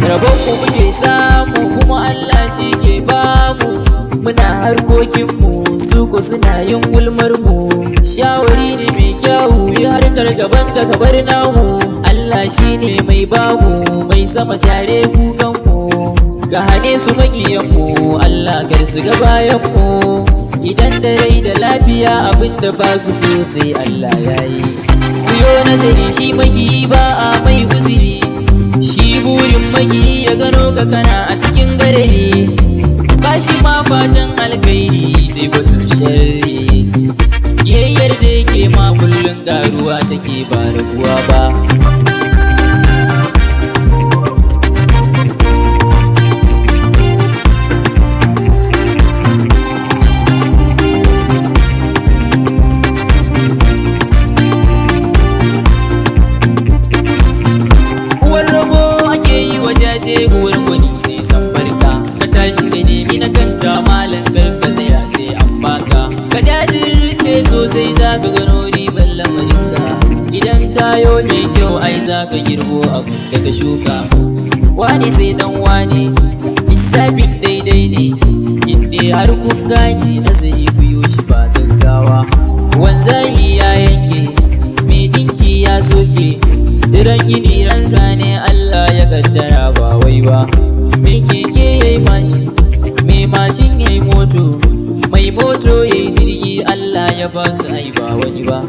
Rabonmu muke samu kuma Allah shi ke bamu. Muna harkokinmu su ko suna yin gulmarmu. Shawari ne mai kyawu yi harkar gaban ka bar namu. Allah shi ne mai bamu mai sama share kukanmu. Ka hane su maƙiyanmu Allah kar su ga bayanmu. Idan da rai da lafiya abinda ba su so sai Allah ya yi. Kuyo nazari shi maƙiyi ba a mai uziri. Shi burin magi ya gano ka kana a cikin garari. Ba shi ma fatan alkhairi sai batun sharri. Yayyar da yake ma kullum karuwa take ba rabuwa ba. Uwar gwani sai san barka. Ka tashi ka nemi na kanka malam karka tsaya sai an baka. Ka jajirce sosai za ka gano ribar lamarinka. Idan kayo mai kyau ai za ka girbo abin da ka shuka. Wane sai dan wane lissafin daidai ne. Inda har kun gane nazari ku yi shi ba gaggawa. Wanzali ya yanke mai dinki ya soke. Diran ini ran zane Allah ya kaddara ba wai ba. Mai keke yayi mashin, mai mashin yayi moto, mai moto yayi jirgi Allah ya ba su ai ba wani ba.